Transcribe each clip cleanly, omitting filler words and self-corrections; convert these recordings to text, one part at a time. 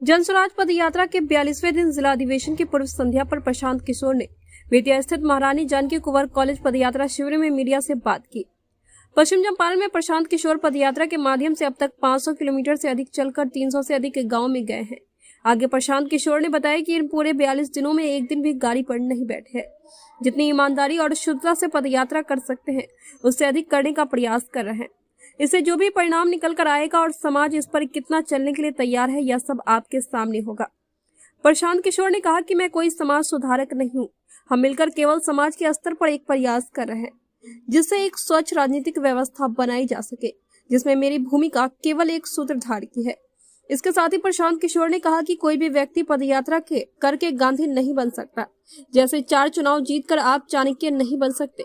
जनस्वराज पदयात्रा के 42वें दिन जिला अधिवेशन की पूर्व संध्या पर प्रशांत किशोर ने बेतिया स्थित महारानी जानकी कुंवर कॉलेज पदयात्रा शिविर में मीडिया से बात की। पश्चिम चंपारण में प्रशांत किशोर पदयात्रा के माध्यम से अब तक 500 किलोमीटर से अधिक चलकर 300 से अधिक गांव में गए हैं। आगे प्रशांत किशोर ने बताया कि इन पूरे 42 दिनों में एक दिन भी गाड़ी पर नहीं बैठे हैं। जितनी ईमानदारी और शुद्धता से पदयात्रा कर सकते हैं उससे अधिक करने का प्रयास कर रहे हैं। इससे जो भी परिणाम निकल कर आएगा और समाज इस पर कितना चलने के लिए तैयार है यह सब आपके सामने होगा। प्रशांत किशोर ने कहा कि मैं कोई समाज सुधारक नहीं हूँ, हम मिलकर केवल समाज के स्तर पर एक प्रयास कर रहे हैं जिससे एक स्वच्छ राजनीतिक व्यवस्था बनाई जा सके, जिसमें मेरी भूमिका केवल एक सूत्रधार की है। इसके साथ ही प्रशांत किशोर ने कहा कि कोई भी व्यक्ति पदयात्रा के करके गांधी नहीं बन सकता, जैसे 4 चुनाव जीतकर आप चाणक्य नहीं बन सकते।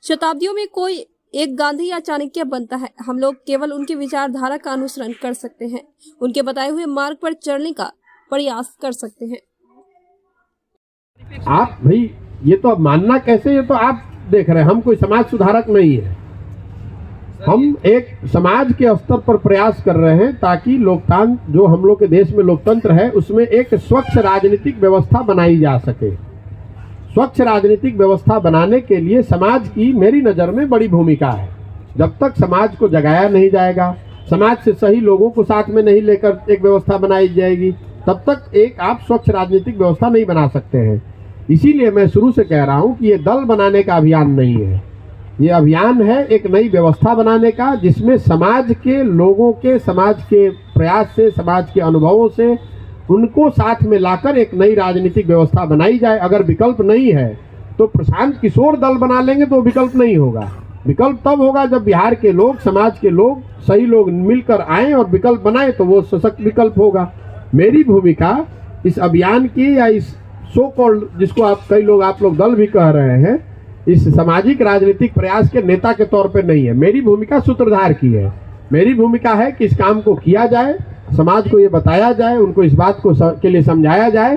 शताब्दियों में कोई एक गांधी या चाणक्य बनता है, हम लोग केवल उनकी विचारधारा का अनुसरण कर सकते हैं, उनके बताए हुए मार्ग पर चलने का प्रयास कर सकते हैं। आप भाई ये तो अब मानना कैसे, ये तो आप देख रहे हैं, हम कोई समाज सुधारक नहीं है। हम एक समाज के स्तर पर प्रयास कर रहे हैं ताकि लोकतंत्र जो हम लोग के देश में लोकतंत्र है उसमें एक स्वच्छ राजनीतिक व्यवस्था बनाई जा सके। स्वच्छ राजनीतिक व्यवस्था बनाने के लिए समाज की मेरी नजर में बड़ी भूमिका है। जब तक समाज को जगाया नहीं जाएगा, समाज से सही लोगों को साथ में नहीं लेकर एक व्यवस्था बनाई जाएगी, तब तक एक आप स्वच्छ राजनीतिक व्यवस्था नहीं बना सकते हैं। इसीलिए मैं शुरू से कह रहा हूं कि ये दल बनाने का अभियान नहीं है, ये अभियान है एक नई व्यवस्था बनाने का, जिसमें समाज के लोगों के, समाज के प्रयास से, समाज के अनुभवों से उनको साथ में लाकर एक नई राजनीतिक व्यवस्था बनाई जाए। अगर विकल्प नहीं है तो प्रशांत किशोर दल बना लेंगे तो विकल्प नहीं होगा। विकल्प तब होगा जब बिहार के लोग, समाज के लोग, सही लोग मिलकर आए और विकल्प बनाए तो वो सशक्त विकल्प होगा। मेरी भूमिका इस अभियान की या इस सो कॉल्ड, जिसको आप कई लोग आप लोग दल भी कह रहे हैं, इस सामाजिक राजनीतिक प्रयास के नेता के तौर पर नहीं है। मेरी भूमिका सूत्रधार की है। मेरी भूमिका है कि इस काम को किया जाए, समाज को ये बताया जाए, उनको इस बात को के लिए समझाया जाए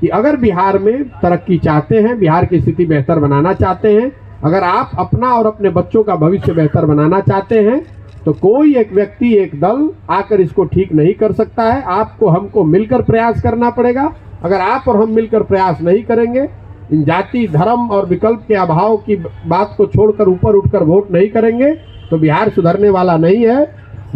कि अगर बिहार में तरक्की चाहते हैं, बिहार की स्थिति बेहतर बनाना चाहते हैं, अगर आप अपना और अपने बच्चों का भविष्य बेहतर बनाना चाहते हैं तो कोई एक व्यक्ति, एक दल आकर इसको ठीक नहीं कर सकता है। आपको, हमको मिलकर प्रयास करना पड़ेगा। अगर आप और हम मिलकर प्रयास नहीं करेंगे, इन जाति, धर्म और विकल्प के अभाव की बात को छोड़कर ऊपर उठकर वोट नहीं करेंगे तो बिहार सुधरने वाला नहीं है।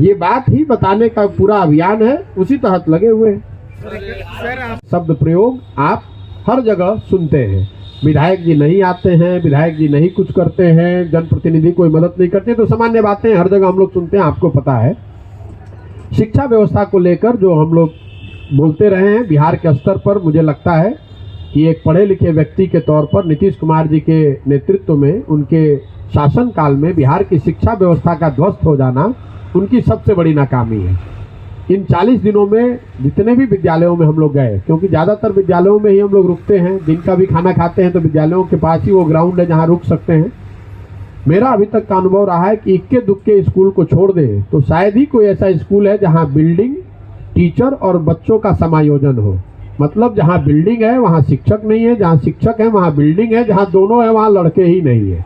ये बात ही बताने का पूरा अभियान है, उसी तहत लगे हुए हैं। शब्द प्रयोग आप हर जगह सुनते हैं, विधायक जी नहीं आते हैं, विधायक जी नहीं कुछ करते हैं, जनप्रतिनिधि कोई मदद नहीं करते, तो सामान्य बातें हर जगह हम लोग सुनते हैं, आपको पता है। शिक्षा व्यवस्था को लेकर जो हम लोग बोलते रहे हैं बिहार के स्तर पर, मुझे लगता है कि एक पढ़े लिखे व्यक्ति के तौर पर नीतीश कुमार जी के नेतृत्व में, उनके शासनकाल में बिहार की शिक्षा व्यवस्था का ध्वस्त हो जाना उनकी सबसे बड़ी नाकामी है। इन 40 दिनों में जितने भी विद्यालयों में हम लोग गए, क्योंकि ज़्यादातर विद्यालयों में ही हम लोग रुकते हैं, दिन का भी खाना खाते हैं तो विद्यालयों के पास ही वो ग्राउंड है जहाँ रुक सकते हैं। मेरा अभी तक का अनुभव रहा है कि इक्के दुक्के स्कूल को छोड़ दे तो शायद ही कोई ऐसा स्कूल है जहाँ बिल्डिंग, टीचर और बच्चों का समायोजन हो। मतलब जहाँ बिल्डिंग है वहाँ शिक्षक नहीं है, जहाँ शिक्षक है वहाँ बिल्डिंग है, जहाँ दोनों है वहाँ लड़के ही नहीं है।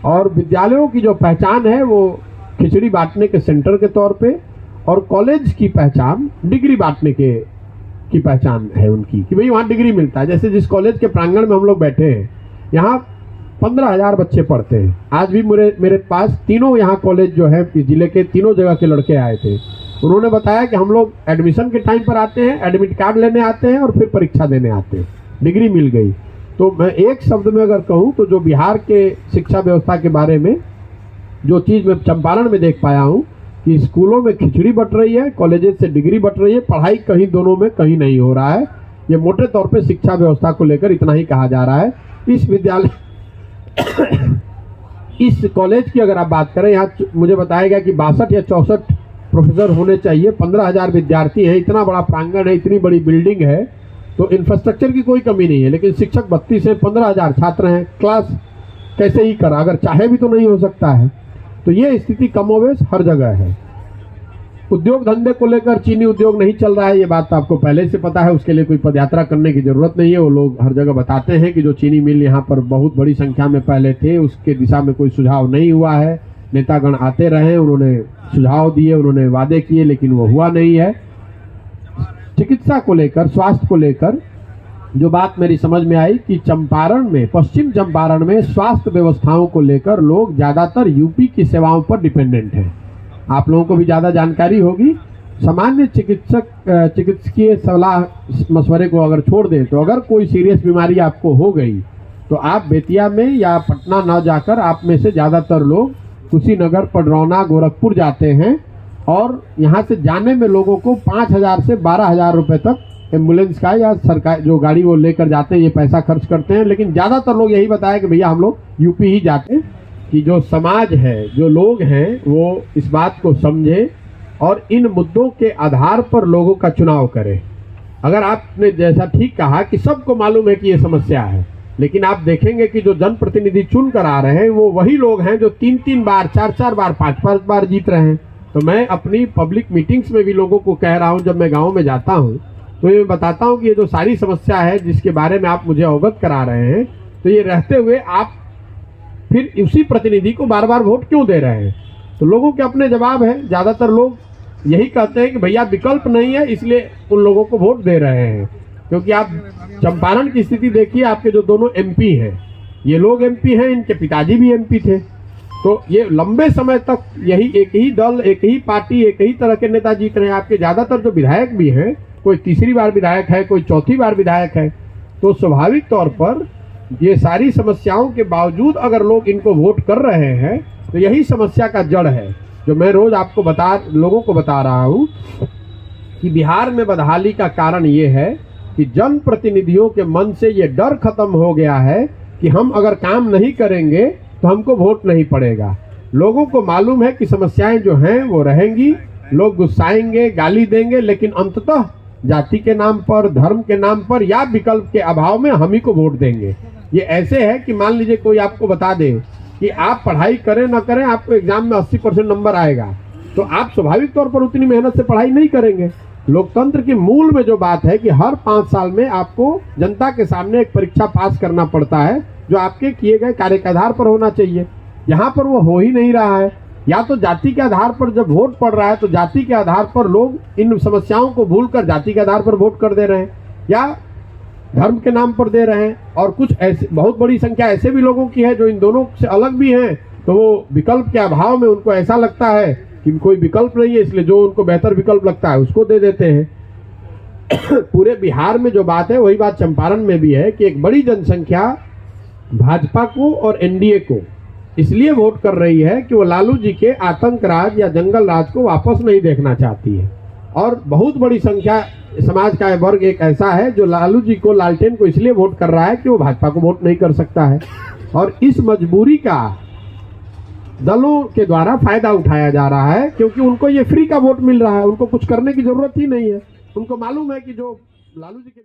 और विद्यालयों की जो पहचान है वो खिचड़ी बांटने के सेंटर के तौर पे, और कॉलेज की पहचान डिग्री बांटने की पहचान है उनकी कि भाई वहाँ डिग्री मिलता है। जैसे जिस कॉलेज के प्रांगण में हम लोग बैठे हैं, यहाँ 15,000 बच्चे पढ़ते हैं। आज भी मेरे पास तीनों यहाँ कॉलेज जो है जिले के, तीनों जगह के लड़के आए थे। उन्होंने बताया कि हम लोग एडमिशन के टाइम पर आते हैं, एडमिट कार्ड लेने आते हैं और फिर परीक्षा देने आते हैं, डिग्री मिल गई। तो मैं एक शब्द में अगर कहूँ तो जो बिहार के शिक्षा व्यवस्था के बारे में जो चीज़ मैं चंपारण में देख पाया हूँ कि स्कूलों में खिचड़ी बट रही है, कॉलेजेस से डिग्री बट रही है, पढ़ाई कहीं दोनों में कहीं नहीं हो रहा है। ये मोटे तौर पे शिक्षा व्यवस्था को लेकर इतना ही कहा जा रहा है। इस विद्यालय इस कॉलेज की अगर आप बात करें, यहाँ मुझे बताया गया कि 62 या 64 प्रोफेसर होने चाहिए, 15,000 विद्यार्थी हैं, इतना बड़ा प्रांगण है, इतनी बड़ी बिल्डिंग है, तो इंफ्रास्ट्रक्चर की कोई कमी नहीं है। लेकिन शिक्षक 32 हैं, 15,000 छात्र हैं, क्लास कैसे ही करा, अगर चाहे भी तो नहीं हो सकता है। तो ये स्थिति कमोवेश हर जगह है। उद्योग धंधे को लेकर चीनी उद्योग नहीं चल रहा है, ये बात तो आपको पहले से पता है, उसके लिए कोई पदयात्रा करने की जरूरत नहीं है। वो लोग हर जगह बताते हैं कि जो चीनी मिल यहाँ पर बहुत बड़ी संख्या में पहले थे, उसके दिशा में कोई सुझाव नहीं हुआ है। नेतागण आते रहे, उन्होंने सुझाव दिए, उन्होंने वादे किए, लेकिन वो हुआ नहीं है। चिकित्सा को लेकर, स्वास्थ्य को लेकर जो बात मेरी समझ में आई कि चंपारण में, पश्चिम चंपारण में स्वास्थ्य व्यवस्थाओं को लेकर लोग ज्यादातर यूपी की सेवाओं पर डिपेंडेंट हैं। आप लोगों को भी ज्यादा जानकारी होगी। सामान्य चिकित्सकीय सलाह मशवरे को अगर छोड़ दें तो अगर कोई सीरियस बीमारी आपको हो गई तो आप बेतिया में या पटना न जाकर आप में से ज्यादातर लोग कुशीनगर, पडरौना, गोरखपुर जाते हैं और यहाँ से जाने में लोगों को 5,000 से 12,000 रुपए तक एम्बुलेंस का या सरकार जो गाड़ी वो लेकर जाते हैं ये पैसा खर्च करते हैं। लेकिन ज्यादातर लोग यही बताया कि भैया हम लोग यूपी ही जाते हैं। कि जो समाज है, जो लोग हैं, वो इस बात को समझे और इन मुद्दों के आधार पर लोगों का चुनाव करें। अगर आपने जैसा ठीक कहा कि सबको मालूम है कि ये समस्या है, लेकिन आप देखेंगे कि जो जनप्रतिनिधि चुन कर आ रहे हैं वो वही लोग हैं जो 3-3 बार, 4-4 बार, 5-5 बार जीत रहे हैं। तो मैं अपनी पब्लिक मीटिंग्स में भी लोगों को कह रहा हूं, जब मैं गांव में जाता हूं तो ये बताता हूं कि ये जो सारी समस्या है जिसके बारे में आप मुझे अवगत करा रहे हैं, तो ये रहते हुए आप फिर उसी प्रतिनिधि को बार बार वोट क्यों दे रहे हैं? तो लोगों के अपने जवाब है। ज्यादातर लोग यही कहते हैं कि भैया विकल्प नहीं है, इसलिए उन लोगों को वोट दे रहे हैं। क्योंकि आप चंपारण की स्थिति देखिए, आपके जो दोनों एमपी हैं, ये लोग एमपी हैं, इनके पिताजी भी एमपी थे। तो ये लंबे समय तक यही एक ही दल, एक ही पार्टी, एक ही तरह के नेता जीत रहे हैं। आपके ज्यादातर जो विधायक भी हैं, कोई तीसरी बार विधायक है, कोई चौथी बार विधायक है। तो स्वाभाविक तौर पर ये सारी समस्याओं के बावजूद अगर लोग इनको वोट कर रहे हैं तो यही समस्या का जड़ है, जो मैं रोज आपको लोगों को बता रहा हूं कि बिहार में बदहाली का कारण ये है कि जनप्रतिनिधियों के मन से ये डर खत्म हो गया है कि हम अगर काम नहीं करेंगे तो हमको वोट नहीं पड़ेगा। लोगों को मालूम है कि समस्याएं जो हैं वो रहेंगी, लोग गुस्साएंगे, गाली देंगे, लेकिन अंततः जाति के नाम पर, धर्म के नाम पर या विकल्प के अभाव में हम ही को वोट देंगे। ये ऐसे है कि मान लीजिए कोई आपको बता दे कि आप पढ़ाई करें ना करें, आपको एग्जाम में 80% नंबर आएगा, तो आप स्वाभाविक तौर पर उतनी मेहनत से पढ़ाई नहीं करेंगे। लोकतंत्र की मूल में जो बात है कि हर 5 साल में आपको जनता के सामने एक परीक्षा पास करना पड़ता है, जो आपके किए गए कार्य के आधार पर होना चाहिए। यहाँ पर वो हो ही नहीं रहा है। या तो जाति के आधार पर जब वोट पड़ रहा है तो जाति के आधार पर लोग इन समस्याओं को भूलकर जाति के आधार पर वोट कर दे रहे हैं, या धर्म के नाम पर दे रहे हैं। और कुछ ऐसे बहुत बड़ी संख्या ऐसे भी लोगों की है जो इन दोनों से अलग भी हैं, तो वो विकल्प के अभाव में उनको ऐसा लगता है कि कोई विकल्प नहीं है, इसलिए जो उनको बेहतर विकल्प लगता है उसको दे देते हैं। पूरे बिहार में जो बात है वही बात चंपारण में भी है कि एक बड़ी जनसंख्या भाजपा को और एनडीए को इसलिए वोट कर रही है कि वो लालू जी के आतंक राज या जंगल राज को वापस नहीं देखना चाहती है। और बहुत बड़ी संख्या समाज का वर्ग एक ऐसा है जो लालू जी को, लालटेन को इसलिए वोट कर रहा है कि वो भाजपा को वोट नहीं कर सकता है। और इस मजबूरी का दलों के द्वारा फायदा उठाया जा रहा है, क्योंकि उनको ये फ्री का वोट मिल रहा है, उनको कुछ करने की जरूरत ही नहीं है। उनको मालूम है कि जो लालू जी के